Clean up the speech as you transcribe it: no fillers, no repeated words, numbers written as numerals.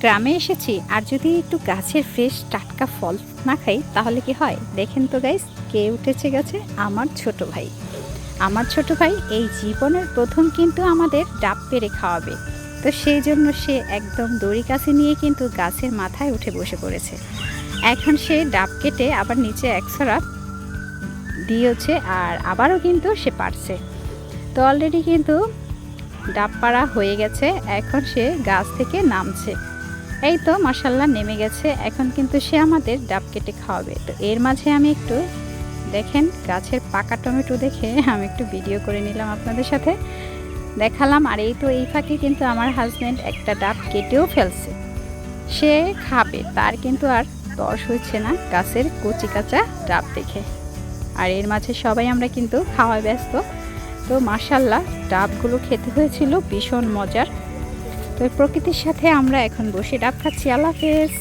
গ্রামে এসেছি আর যদি একটু গাছের ফ্রেশ টাটকা ফল না খাই তাহলে কি হয়? দেখেন তো গাইস, কে উঠেছে গাছে? আমার ছোট ভাই। আমার ছোট ভাই এই জীবনের প্রথম কিন্তু আমাদের ডাব পেড়ে খাওয়াবে। তো সেই জন্য সে একদম দড়ি কাছে নিয়ে কিন্তু গাছের মাথায় উঠে বসে পড়েছে। এখন সে ডাব কেটে আবার নিচে একছড়া দিয়েছে আর আবারও কিন্তু সে পারছে। তো অলরেডি কিন্তু ডাব পাড়া হয়ে গেছে, এখন সে গাছ থেকে নামছে। এই তো মাশাল্লাহ নেমে গেছে, এখন কিন্তু সে আমাদের ডাব কেটে খাওয়াবে। তো এর মাঝে আমি একটু দেখেন গাছের পাকা টমেটো দেখে আমি একটু ভিডিও করে নিলাম, আপনাদের সাথে দেখালাম। আর এই তো এই ফাঁকে কিন্তু আমার হাজব্যান্ড একটা ডাব কেটেও ফেলছে, সে খাবে, তার কিন্তু আর তর্স হচ্ছে না গাছের কচি কাঁচা ডাব দেখে। আর এর মাঝে সবাই আমরা কিন্তু খাওয়ায় ব্যস্ত। তো মাশাল্লাহ ডাবগুলো খেতে হয়েছিল ভীষণ মজার। তো প্রকৃতির সাথে আমরা এখন বসে ডাব খাচ্ছি। আল্লাহ হাফেজ।